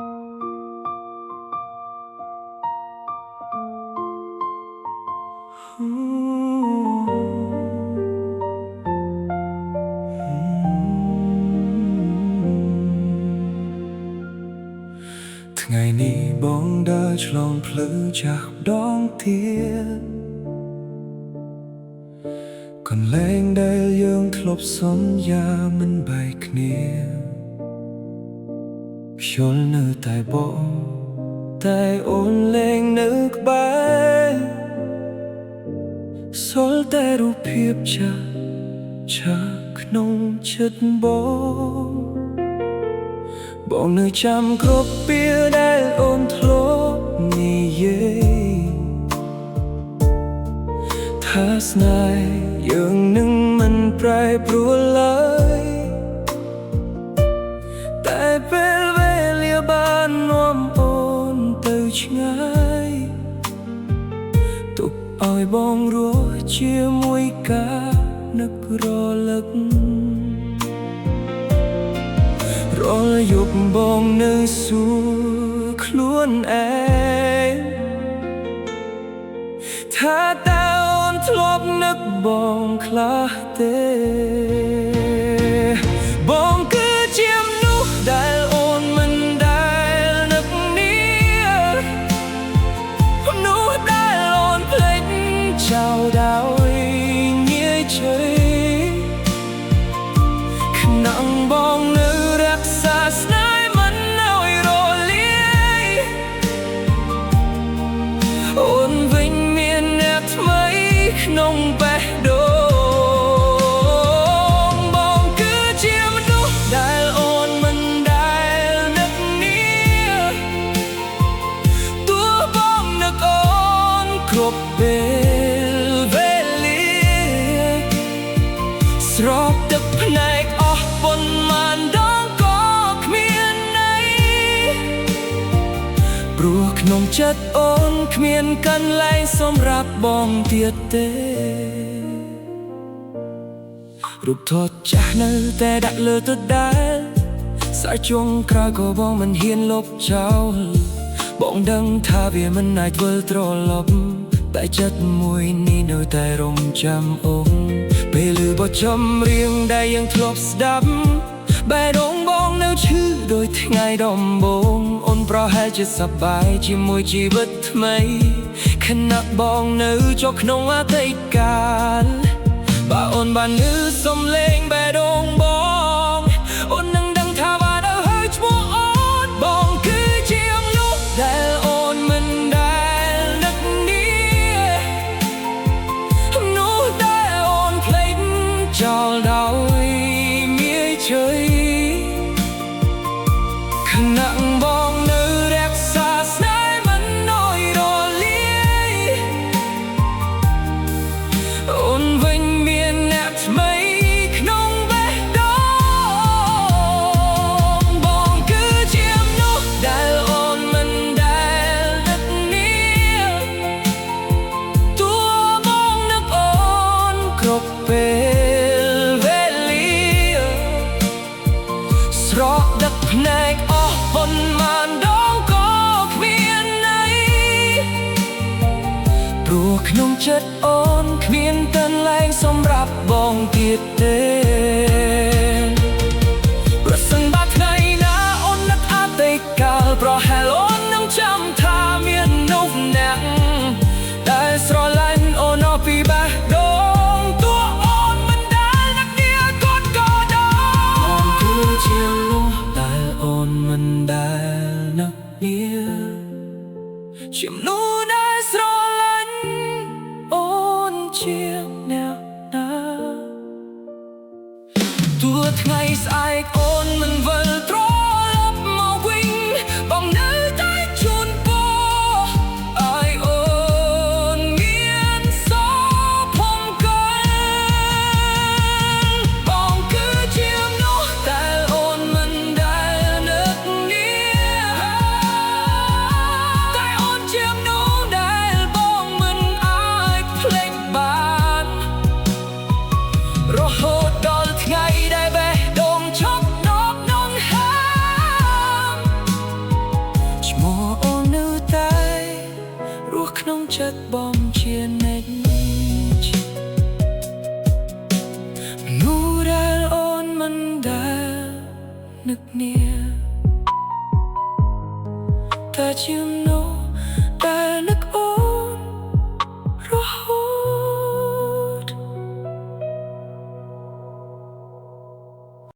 ថ្ងៃនេះបងដើរឆ្លងផ្លូវចាស់ដងទៀតកន្លែងដែលយើងធ្លាប់សន្យាមិនបែកគ្នាខ្យល់នៅតែបក់តែអូនលែងនៅក្បែរសល់តែរូបភាពចាស់ឆាក្នុងចិត្តបងនៅចាំគ្រប់ពេលដែលអូនធ្លាប់និយាយថាស្នេហ៍យើងនឹងមិនប្រែប្រួលឡើយតែពេលវេលាបាននាំអូនទៅឆ្ងាយទុកឲ្យបងរស់ជាមួយការនឹករលឹករាល់យប់បងនៅសួរខ្លួនឯងថាតើអូនធ្លាប់នឹកបងខ្លះទេបងគឺជាមនុស្សដែលអូនមិនដែលនឹកនេះមនុស្សដែលអូនភ្លេចចោលដោយងាយជ័យខ្នងបងនៅរក្សាស្នេហ៍មិនឲ្យរលាយអូនវិញមានអ្នកថ្មីក្នុងបេះដូងបងគឺជាមនុស្សដែលអូនមិនដែលនឹកនេះទោះបងនឹកអូនគ្រប់ពេលវេលាស្រោបទឹកភ្នែកអស់ប៉ុន្មានដងក៏គ្មានន័យព្រោះក្នុងចិត្តអូនគ្មានកន្លែងសម្រាប់បងទៀតទេរូបថតចាស់នៅតែដាក់លើដដែលសើចុងក្រោយក៏បងមិនហ៊ានលុបចោលបងដឹងថាវាមិនអាចធ្វើត្រឡប់តែចិត្តមួយនេះនៅតែរំចាំអូនពេលឮបទចម្រៀងដែលយើងធ្លាប់ស្ដាប់បេះដូងបងនៅឈឺដូចថ្ងៃដំបូងអូនប្រហែលជាសប្បាយជាមួយជីវិតថ្មីខណៈបងនៅជាប់ក្នុងអតីតកាលបើអូនបានឮសំឡេងបេះដូងបងអូននឹងដឹងថាបានទៅហើយឈ្មោះអូនបងគឺជាមនុស្សដែលអូនមិនដែលនឹកនេះមនុស្សដែលអូនភ្លេចចោលដោយងាយជ័យខណៈបងនៅរក្សាស្នេហ៍មិនឲ្យរលាយអូនវិញមានអ្នកថ្មីក្នុងបេះដូងបងគឺជាមនុស្សដែលអូនមិនដែលនឹកនេះទោះបងនឹកអូនគ្រប់ពេលវេលាស្រក់ទឹកភ្នែកអស់ប៉ុន្មានដងក៏គ្មានន័យព្រោះក្នុងចិត្តអូនគ្មានកន្លែងសម្រាប់បងទៀតទេប្រសិនបើថ្ងៃណាអូននឹកអតីតកាលប្រហែលអូននឹងចាំថាមានមនុស្សម្នាក់ដែលស្រឡាញ់អូនអស់ពីបេះដូងទោះអូនមិនដែលនឹកនាគាត់ក៏ដោយអូនគឺជាមនុស្សដែលអូនមិនដែលនឹកនាជាមនុស្សដែលស្រឡាញ់អូនជាអ្នកណាទោ bom chia nách nụ đàn ôn mình đã nực nia ta chim nô đã